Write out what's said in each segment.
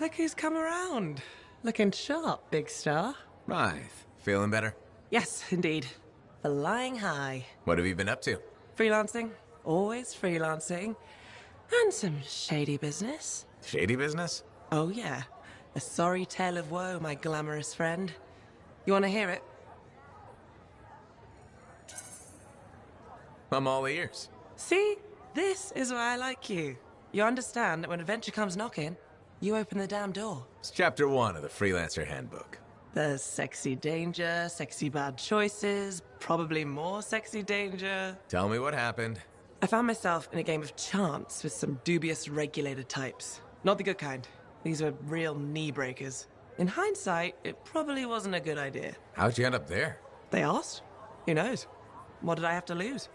look who's come around. Looking sharp, big star. Right. Feeling better? Yes, indeed. Flying high. What have you been up to? Freelancing. Always freelancing. And some shady business. Shady business? Oh yeah. A sorry tale of woe, my glamorous friend. You want to hear it? I'm all ears. See? This is why I like you. You understand that when adventure comes knocking, you open the damn door. It's chapter 1 of the Freelancer Handbook. There's sexy danger, sexy bad choices, probably more sexy danger. Tell me what happened. I found myself in a game of chance with some dubious regulated types. Not the good kind. These were real knee breakers. In hindsight, it probably wasn't a good idea. How'd you end up there? They asked. Who knows? What did I have to lose?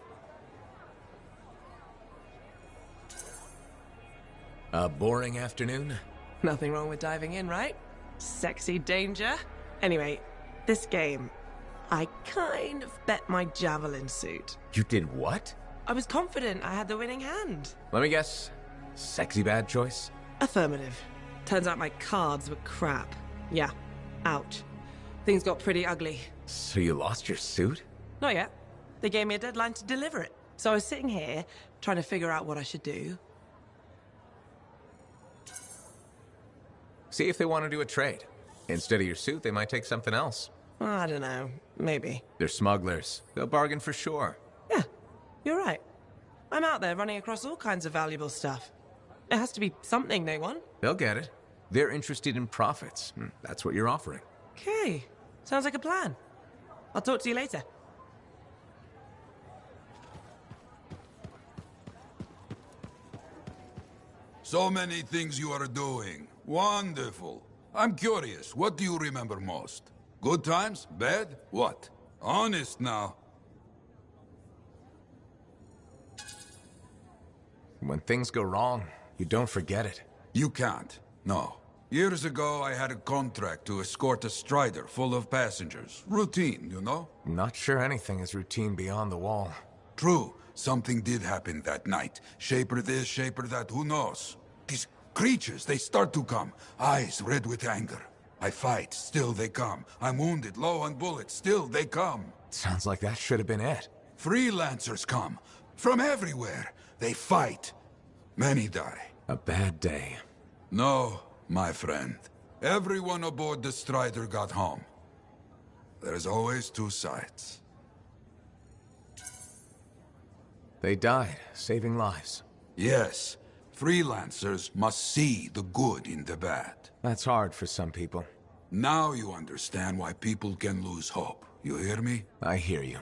A boring afternoon? Nothing wrong with diving in, right? Sexy danger. Anyway, this game, I kind of bet my javelin suit. You did what? I was confident I had the winning hand. Let me guess. Sexy bad choice? Affirmative. Turns out my cards were crap. Yeah. Ouch. Things got pretty ugly. So you lost your suit? Not yet. They gave me a deadline to deliver it. So I was sitting here, trying to figure out what I should do. See if they want to do a trade. Instead of your suit, they might take something else. I don't know. Maybe. They're smugglers. They'll bargain for sure. Yeah, you're right. I'm out there running across all kinds of valuable stuff. It has to be something they want. They'll get it. They're interested in profits. That's what you're offering. Okay. Sounds like a plan. I'll talk to you later. So many things you are doing. Wonderful. I'm curious, what do you remember most? Good times? Bad? What? Honest now. When things go wrong, you don't forget it. You can't. No. Years ago, I had a contract to escort a strider full of passengers. Routine, you know? I'm not sure anything is routine beyond the wall. True. Something did happen that night. Shaper this, shaper that, who knows? These creatures, they start to come. Eyes red with anger. I fight, still they come. I'm wounded, low on bullets, still they come. Sounds like that should have been it. Freelancers come. From everywhere. They fight. Many die. A bad day. No, my friend. Everyone aboard the Strider got home. There's always two sides. They died, saving lives. Yes. Freelancers must see the good in the bad. That's hard for some people. Now you understand why people can lose hope. You hear me? I hear you.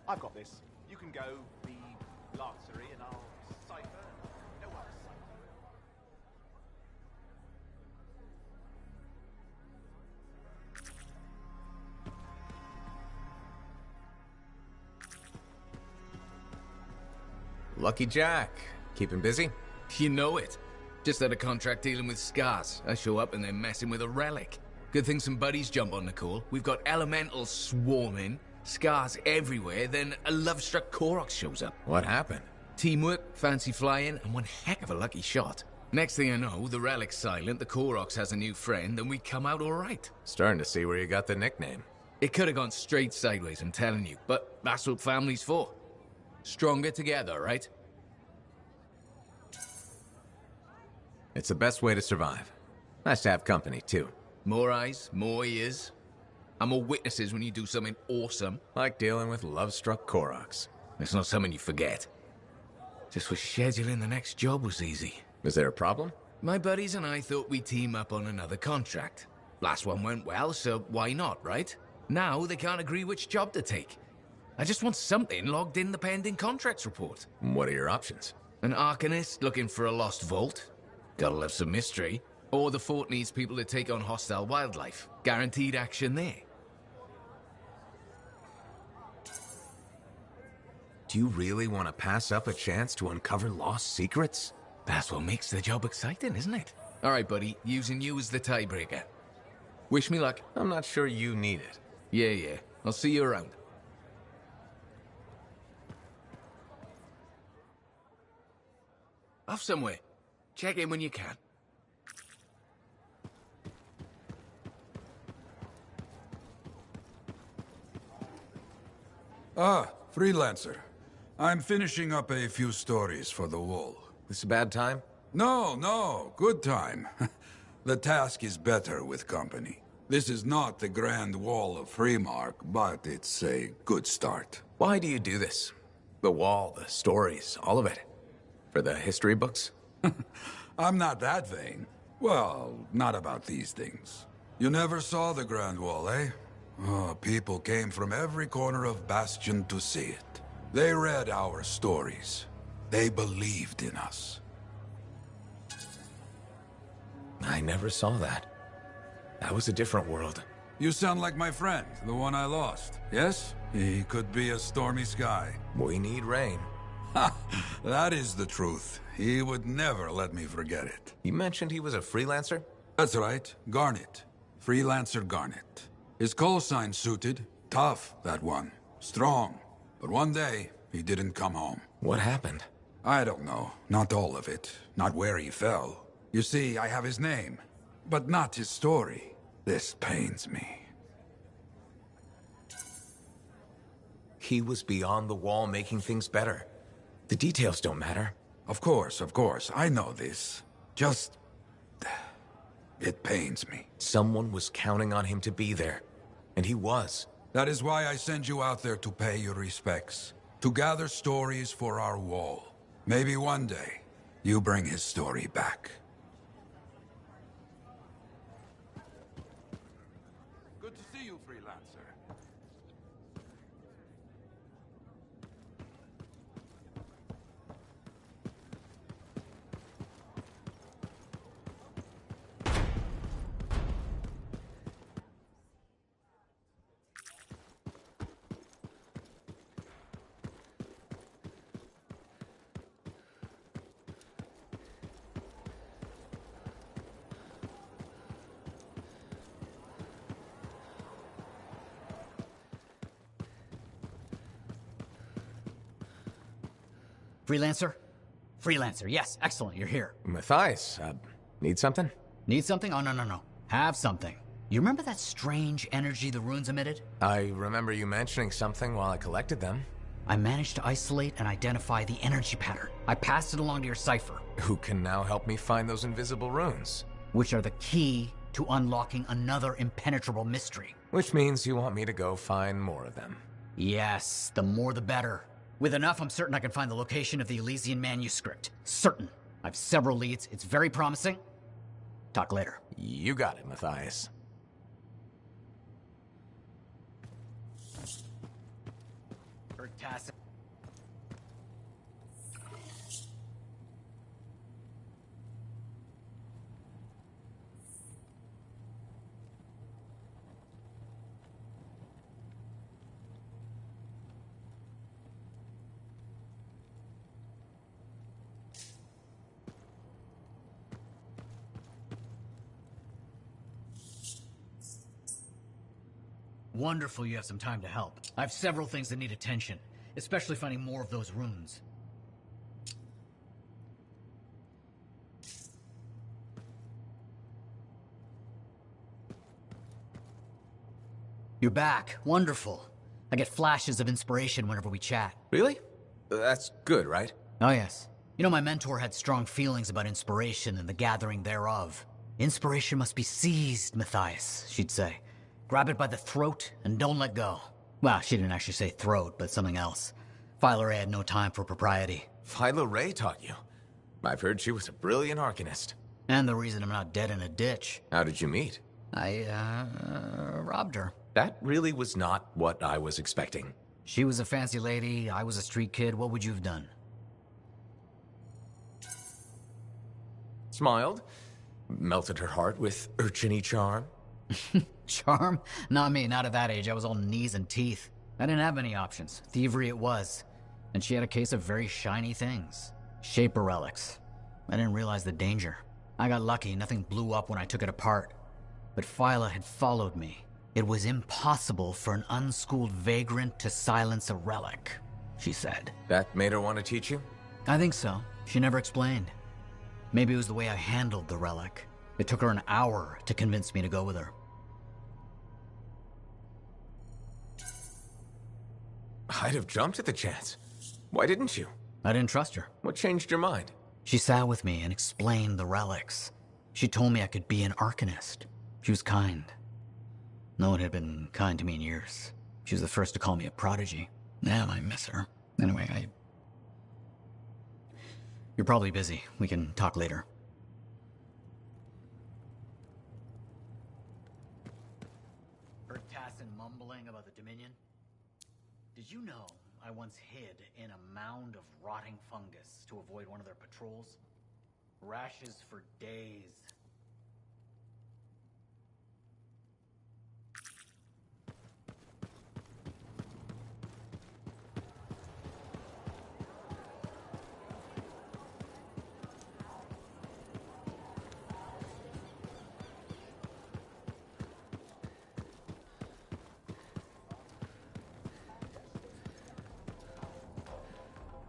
I've got this. You can go the Lancery and I'll cipher. No one's cipher. Lucky Jack. Keeping busy? You know it. Just had a contract dealing with Scars. I show up and they're messing with a relic. Good thing some buddies jump on the call. We've got elementals swarming, Scars everywhere, then a love-struck Koroks shows up. What happened? Teamwork, fancy flying, and one heck of a lucky shot. Next thing I know, the relic's silent, the Koroks has a new friend, and we come out alright. Starting to see where you got the nickname. It could have gone straight sideways, I'm telling you, but that's what family's for. Stronger together, right? It's the best way to survive. Nice to have company, too. More eyes, more ears, and more witnesses when you do something awesome. Like dealing with love-struck Koroks. It's not something you forget. Just wish scheduling the next job was easy. Is there a problem? My buddies and I thought we'd team up on another contract. Last one went well, so why not, right? Now they can't agree which job to take. I just want something logged in the pending contracts report. What are your options? An Arcanist looking for a lost vault. Gotta love some mystery. Or the fort needs people to take on hostile wildlife. Guaranteed action there. Do you really want to pass up a chance to uncover lost secrets? That's what makes the job exciting, isn't it? Alright, buddy. Using you as the tiebreaker. Wish me luck. I'm not sure you need it. Yeah. I'll see you around. Off somewhere. Check in when you can. Ah, freelancer. I'm finishing up a few stories for the wall. This a bad time? No, good time. The task is better with company. This is not the Grand Wall of Freemark, but it's a good start. Why do you do this? The wall, the stories, all of it. For the history books? I'm not that vain. Well, not about these things. You never saw the Grand Wall, eh? Oh, people came from every corner of Bastion to see it. They read our stories. They believed in us. I never saw that. That was a different world. You sound like my friend, the one I lost. Yes? He could be a stormy sky. We need rain. Ha! That is the truth. He would never let me forget it. You mentioned he was a freelancer? That's right. Garnet. Freelancer Garnet. His call sign suited. Tough, that one. Strong. But one day, he didn't come home. What happened? I don't know. Not all of it. Not where he fell. You see, I have his name, but not his story. This pains me. He was beyond the wall making things better. The details don't matter. Of course. I know this. Just... it pains me. Someone was counting on him to be there. And he was. That is why I send you out there to pay your respects. To gather stories for our wall. Maybe one day, you bring his story back. Good to see you, freelancer. Freelancer? Freelancer, yes, excellent, you're here. Matthias, need something? Need something? Oh, no. Have something. You remember that strange energy the runes emitted? I remember you mentioning something while I collected them. I managed to isolate and identify the energy pattern. I passed it along to your cipher. Who can now help me find those invisible runes? Which are the key to unlocking another impenetrable mystery. Which means you want me to go find more of them. Yes, the more the better. With enough, I'm certain I can find the location of the Elysian manuscript. Certain. I've several leads. It's very promising. Talk later. You got it, Matthias. Fantastic. Wonderful you have some time to help. I have several things that need attention, especially finding more of those runes. You're back. Wonderful. I get flashes of inspiration whenever we chat. Really? That's good, right? Oh yes. You know, my mentor had strong feelings about inspiration and the gathering thereof. Inspiration must be seized, Matthias, she'd say. Grab it by the throat and don't let go. Well, she didn't actually say throat, but something else. Philo Ray had no time for propriety. Philo Ray taught you. I've heard she was a brilliant arcanist. And the reason I'm not dead in a ditch. How did you meet? I, robbed her. That really was not what I was expecting. She was a fancy lady, I was a street kid. What would you have done? Smiled. Melted her heart with urchin-y charm. Charm? Not me, not at that age. I was all knees and teeth. I didn't have many options. Thievery it was. And she had a case of very shiny things. Shaper relics. I didn't realize the danger. I got lucky, nothing blew up when I took it apart. But Phyla had followed me. It was impossible for an unschooled vagrant to silence a relic, she said. That made her want to teach you? I think so. She never explained. Maybe it was the way I handled the relic. It took her an hour to convince me to go with her. I'd have jumped at the chance. Why didn't you? I didn't trust her. What changed your mind? She sat with me and explained the relics. She told me I could be an Arcanist. She was kind. No one had been kind to me in years. She was the first to call me a prodigy. Man, I miss her. Anyway, You're probably busy. We can talk later. Heard Tassin mumbling about the Dominion? Did you know I once hid in a mound of rotting fungus to avoid one of their patrols? Rashes for days.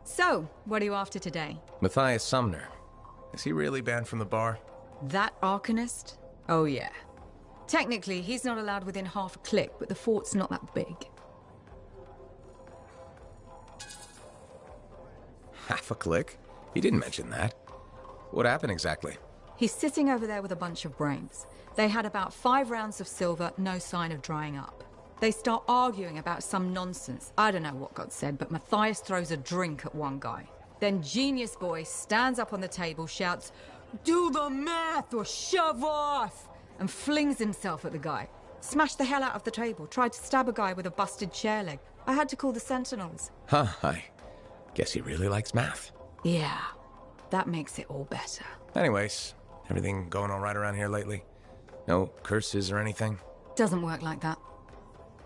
So, what are you after today? Matthias Sumner. Is he really banned from the bar? That Arcanist? Oh yeah. Technically, he's not allowed within half a click, but the fort's not that big. Half a click? He didn't mention that. What happened exactly? He's sitting over there with a bunch of brains. They had about 5 rounds of silver, no sign of drying up. They start arguing about some nonsense. I don't know what got said, but Matthias throws a drink at one guy. Then Genius Boy stands up on the table, shouts, "Do the math or shove off!" and flings himself at the guy. Smashed the hell out of the table, tried to stab a guy with a busted chair leg. I had to call the Sentinels. Huh, I guess he really likes math. Yeah, that makes it all better. Anyways, everything going all right around here lately? No curses or anything? Doesn't work like that.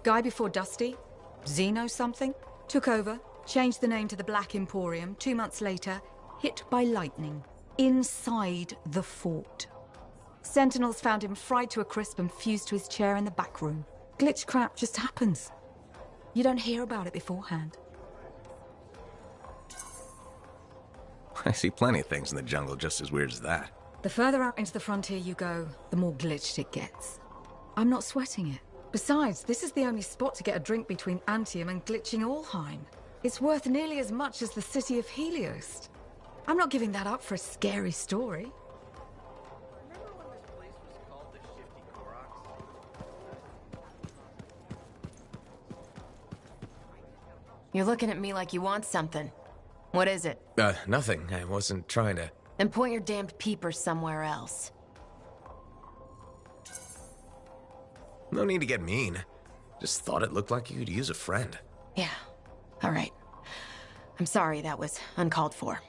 Guy before Dusty, Xeno something, took over, changed the name to the Black Emporium. 2 months later, hit by lightning, inside the fort. Sentinels found him fried to a crisp and fused to his chair in the back room. Glitch crap just happens. You don't hear about it beforehand. I see plenty of things in the jungle just as weird as that. The further out into the frontier you go, the more glitched it gets. I'm not sweating it. Besides, this is the only spot to get a drink between Anthem and glitching Allheim. It's worth nearly as much as the city of Helios. I'm not giving that up for a scary story. Remember when this place was called the Shifty Koroks? You're looking at me like you want something. What is it? Nothing. I wasn't trying to... Then point your damned peepers somewhere else. No need to get mean. Just thought it looked like you could use a friend. Yeah, all right. I'm sorry that was uncalled for.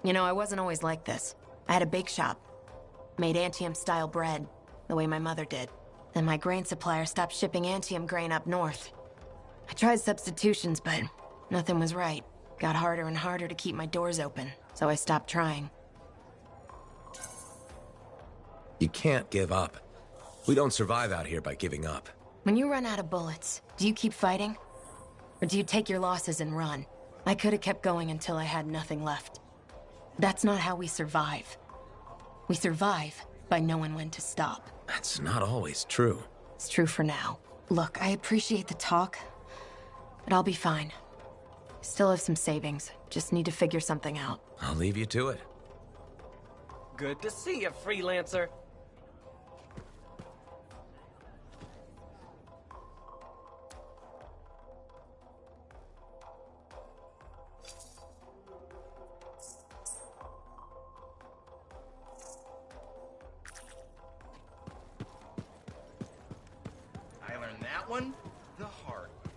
You know, I wasn't always like this. I had a bake shop. Made Anthem-style bread, the way my mother did. Then my grain supplier stopped shipping Anthem grain up north. I tried substitutions, but nothing was right. Got harder and harder to keep my doors open, so I stopped trying. You can't give up. We don't survive out here by giving up. When you run out of bullets, do you keep fighting? Or do you take your losses and run? I could have kept going until I had nothing left. That's not how we survive. We survive by knowing when to stop. That's not always true. It's true for now. Look, I appreciate the talk, but I'll be fine. Still have some savings. Just need to figure something out. I'll leave you to it. Good to see you, freelancer. I learned that one the hard way.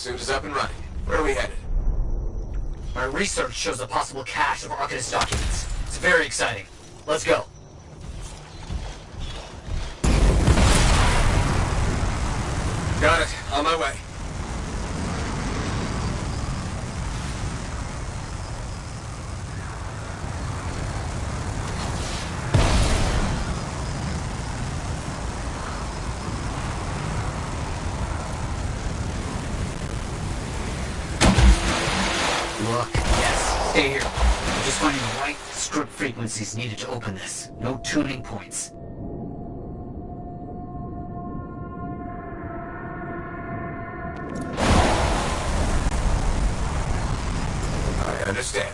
Suit is up and running. Where are we headed? My research shows a possible cache of Arcanist documents. It's very exciting. Let's go. Got it. On my way. Look, yes, stay here. I'm just finding the right script frequencies needed to open this. No tuning points. I understand.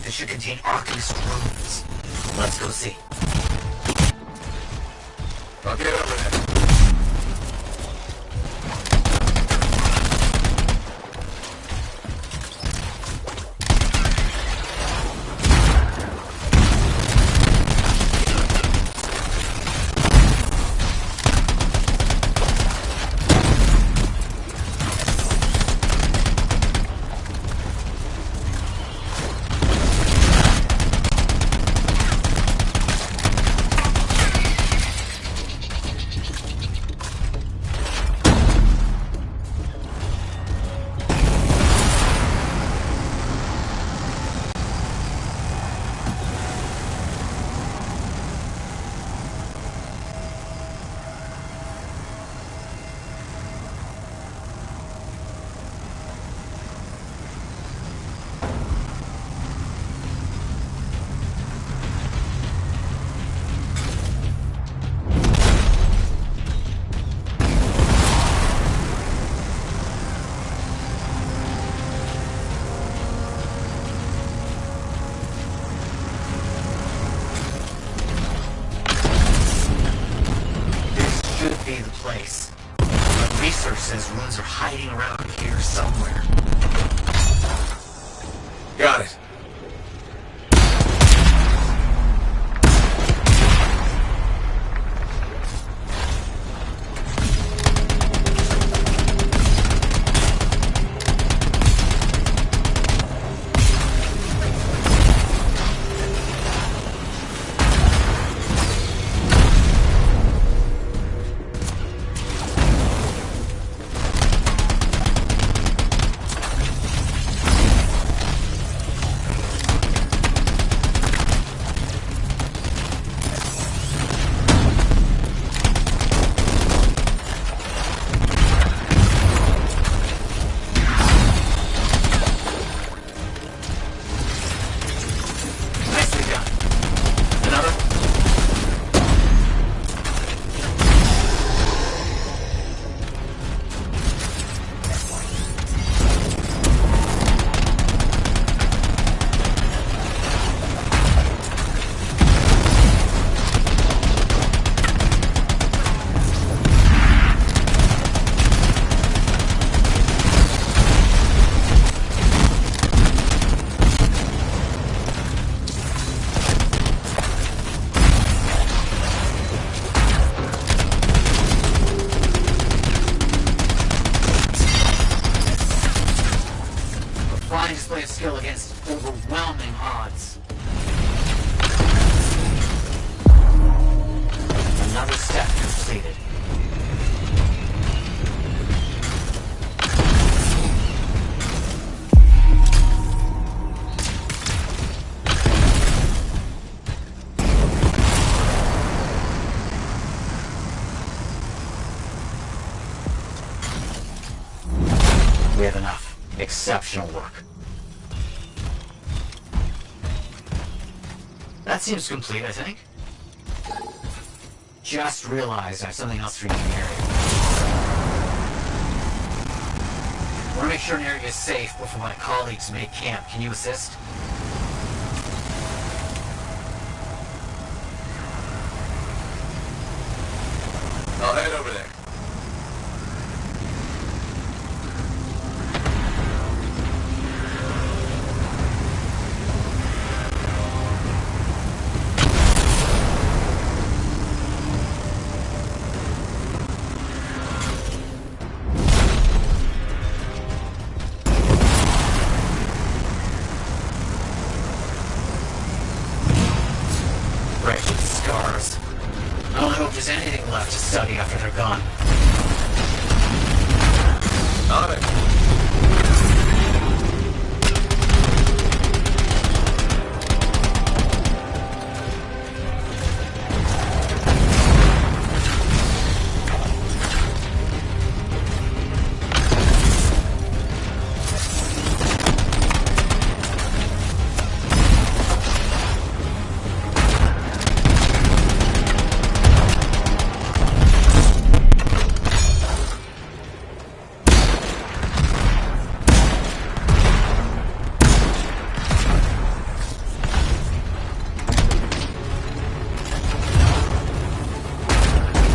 That should contain Arcanist runes. Let's go see. I'll get over there. fine display of skill against overwhelming odds. Another step completed. We have enough. Exceptional work. That seems complete, I think. Just realized I have something else for you in the area. I want to make sure an area is safe before my colleagues make camp. Can you assist? I'll head over there. Right with the scars. I don't hope there's anything left to study after they're gone. On it.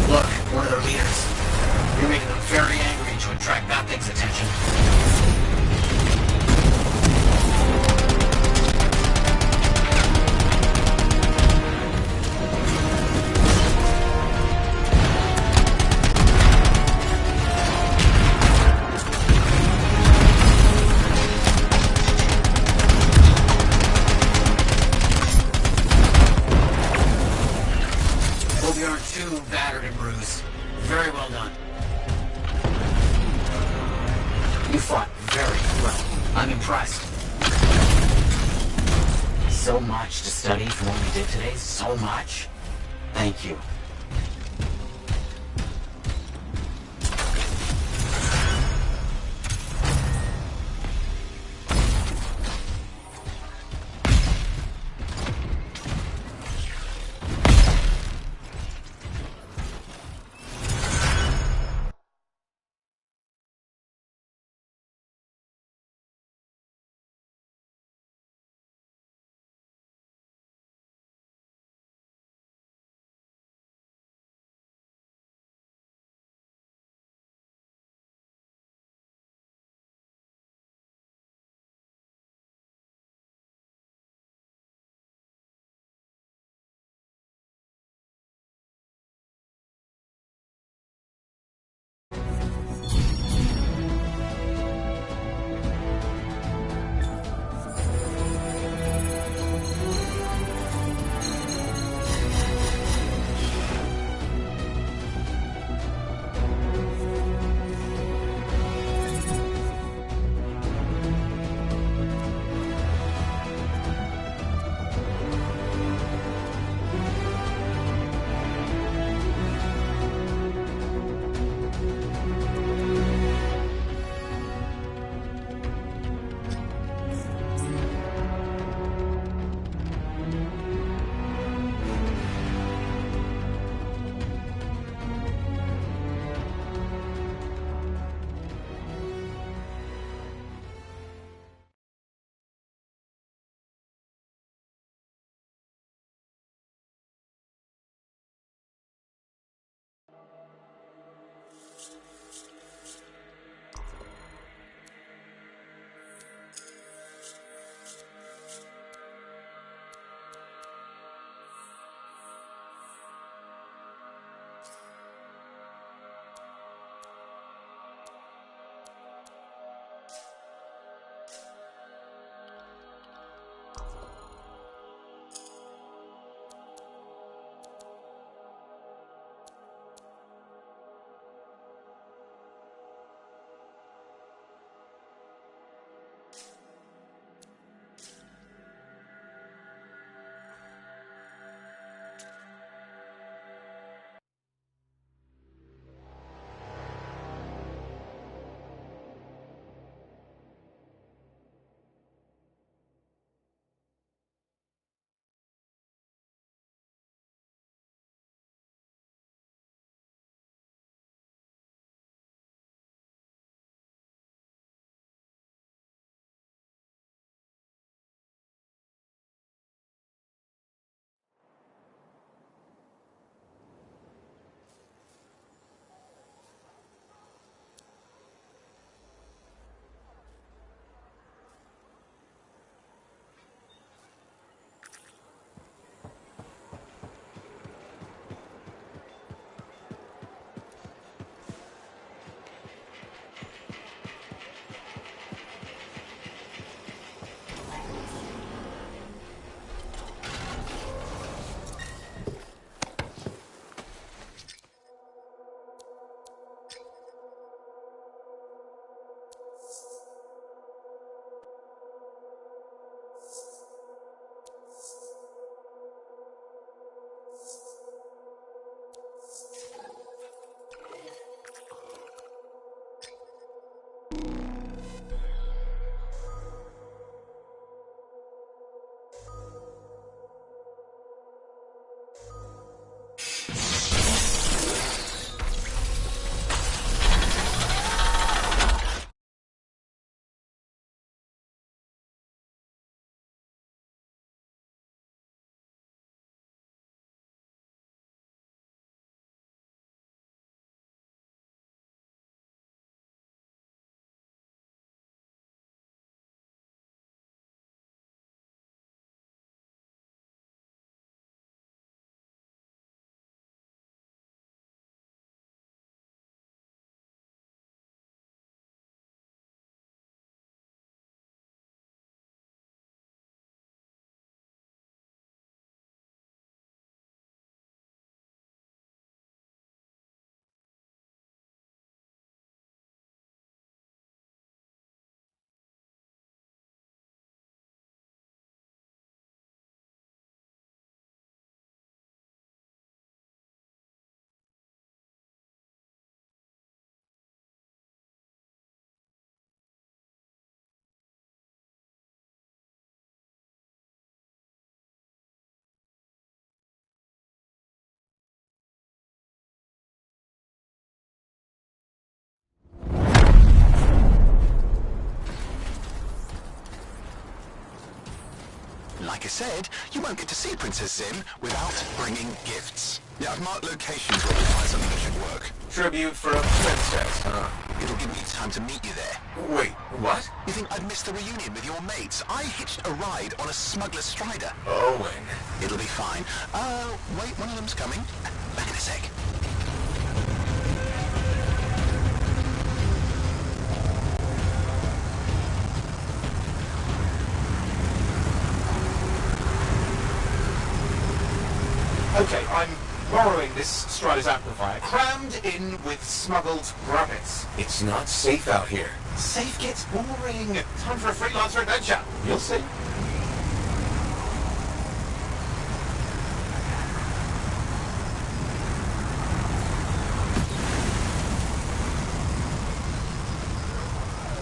Look, one of their leaders. You're making them very angry to attract that thing's attention. Hope you aren't too battered and bruised. Very well done. You fought very well. I'm impressed. So much to study from what we did today. So much. Thank you. Like I said, you won't get to see Princess Zim without bringing gifts. Yeah, I've marked locations where we find something that should work. Tribute for a princess, huh? It'll give me time to meet you there. Wait, what? You think I'd miss the reunion with your mates? I hitched a ride on a smuggler strider. Owen. It'll be fine. Wait, one of them's coming. Back in a sec. Okay, I'm borrowing this Strider's amplifier, crammed in with smuggled rabbits. It's not safe out here. Safe gets boring. Time for a freelancer adventure. You'll see.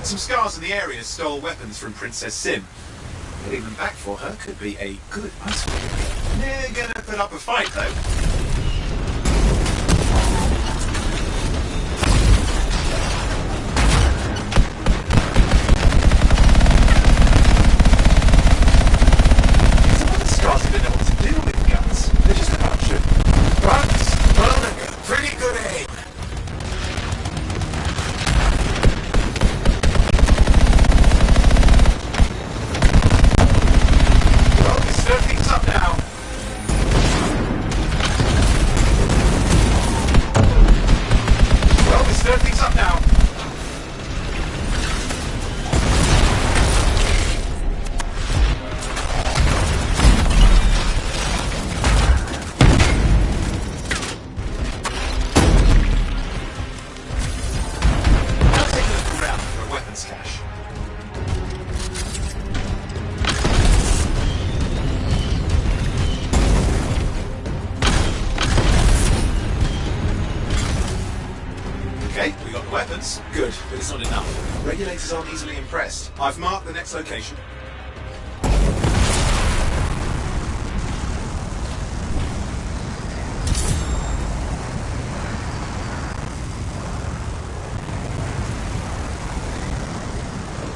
Some scars in the area stole weapons from Princess Sim. Getting them back for her could be a good icebreaker. They're gonna put up a fight, though. Some of the scars didn't know what to do with guns. They're just a bunch of bugs. Well, they got pretty good aim. Stir things up now. Well, we stir things up now. I'll take a look around for a weapons cache. Okay, we got the weapons. Good, but it's not enough. Regulators aren't easily impressed. I've marked the next location.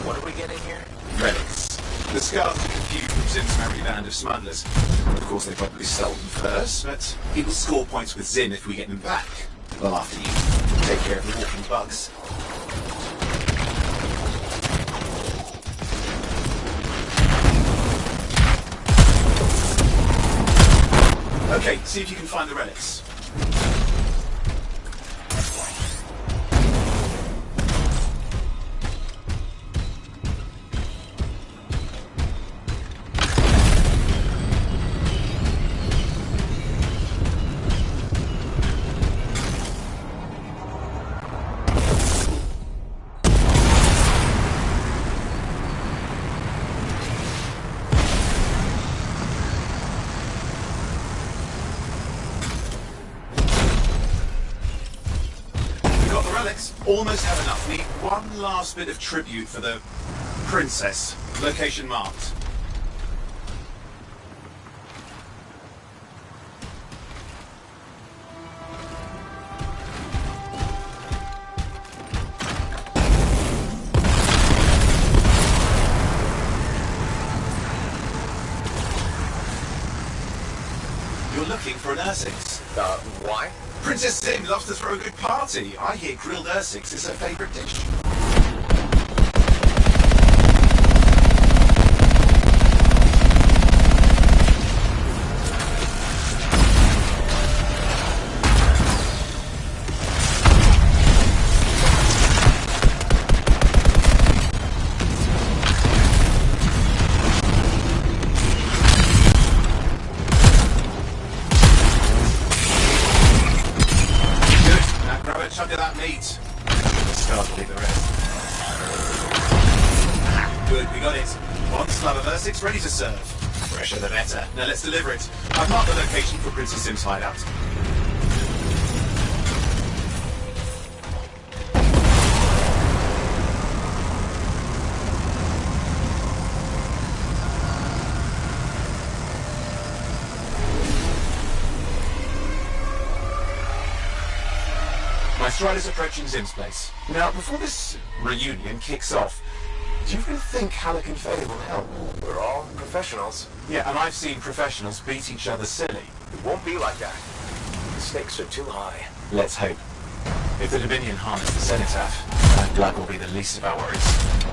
What are we getting here? Relics. The scars are confused from Zim's merry band of smugglers. Of course, they probably stole them first, but people score points with Zim if we get them back. Well, after you take care of the walking bugs. Okay, see if you can find the relics. Almost have enough. Need one last bit of tribute for the princess. Location marked. You're looking for an Ursix. Why? Princess Sim loves to throw a good party. I hear grilled Ursix is her favourite dish. Chunk of that meat. Start to leave the rest. Good, we got it. One slab of Ursix ready to serve. Fresher the better. Now let's deliver it. I've marked the location for Princess Sim's hideout. My Strider's approaching Zim's place. Now, before this reunion kicks off, Do you really think Halleck and Faye will help? We're all professionals. Yeah, and I've seen professionals beat each other silly. It won't be like that. The stakes are too high. Let's hope. If the Dominion harness the Cenotaph, that blood will be the least of our worries.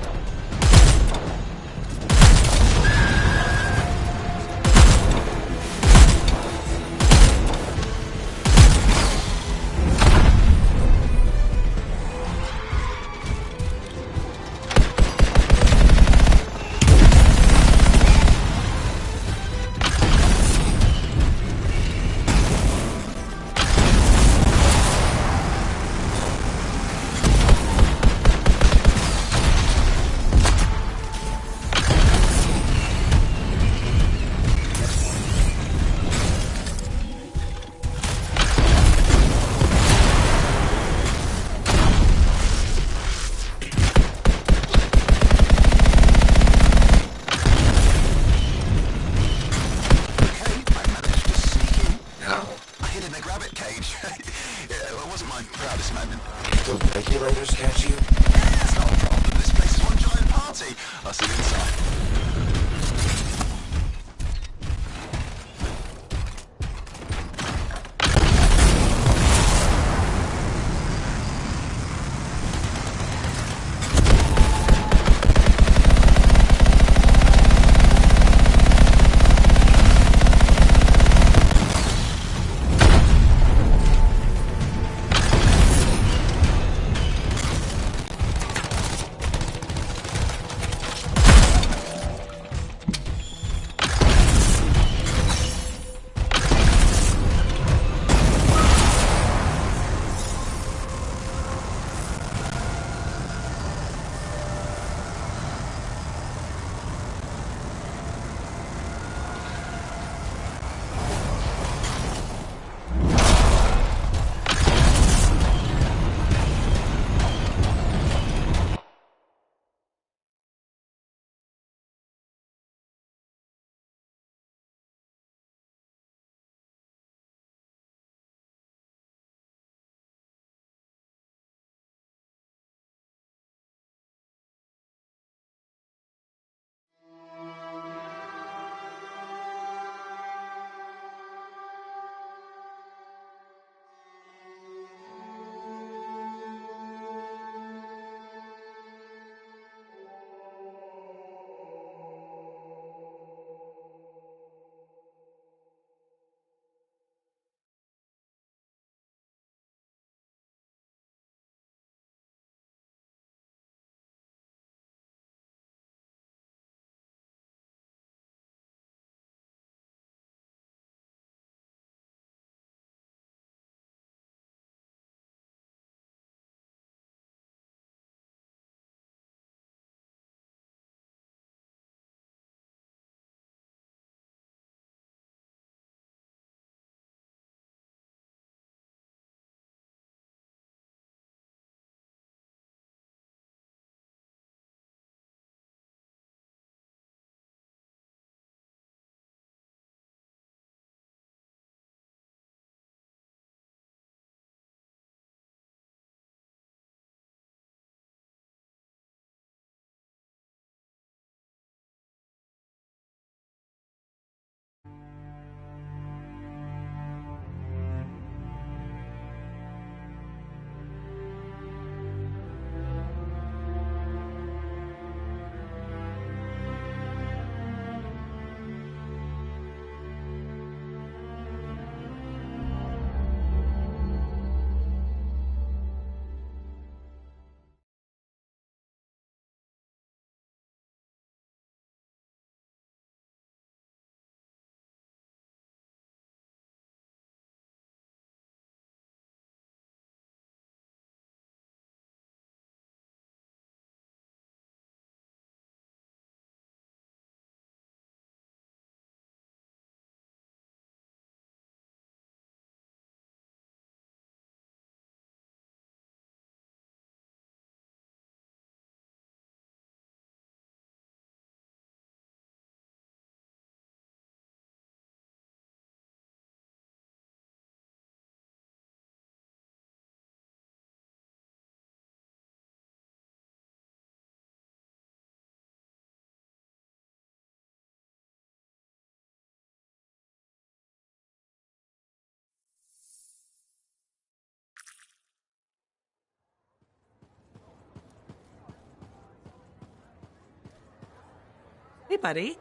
Hey, buddy.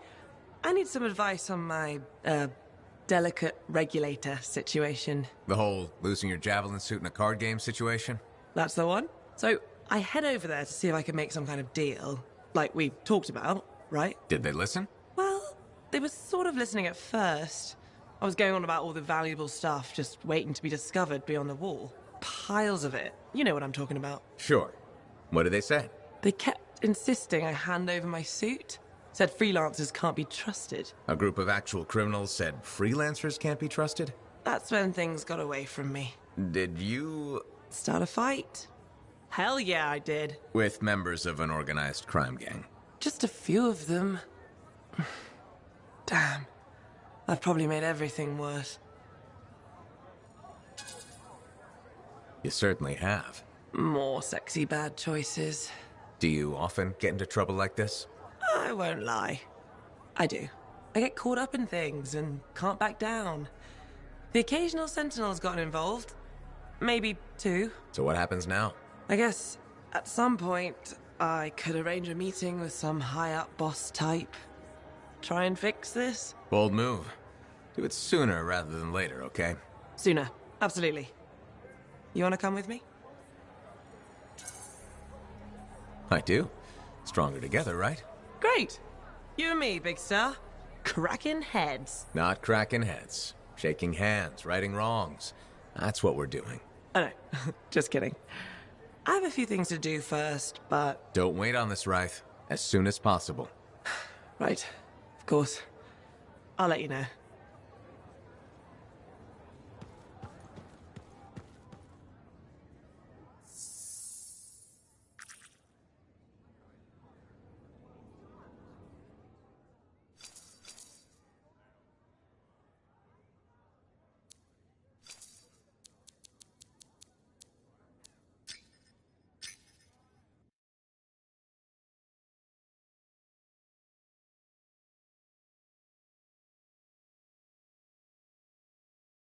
I need some advice on my, delicate regulator situation. The whole losing your javelin suit in a card game situation? That's the one. So, I head over there to see if I can make some kind of deal. Like we talked about, right? Did they listen? Well, they were sort of listening at first. I was going on about all the valuable stuff just waiting to be discovered beyond the wall. Piles of it. You know what I'm talking about. Sure. What did they say? They kept insisting I hand over my suit. Said freelancers can't be trusted. A group of actual criminals said freelancers can't be trusted? That's when things got away from me. Did you... Start a fight? Hell yeah, I did. With members of an organized crime gang? Just a few of them. Damn. I've probably made everything worse. You certainly have. More sexy bad choices. Do you often get into trouble like this? I won't lie. I do. I get caught up in things and can't back down. The occasional Sentinel's gotten involved. Maybe two. So what happens now? I guess at some point I could arrange a meeting with some high-up boss type. Try and fix this? Bold move. Do it sooner rather than later, okay? Sooner. Absolutely. You want to come with me? I do. Stronger together, right? Great. You and me, big star. Cracking heads. Not cracking heads. Shaking hands, righting wrongs. That's what we're doing. I know. Just kidding. I have a few things to do first, but... Don't wait on this, Wraith. As soon as possible. Right. Of course. I'll let you know.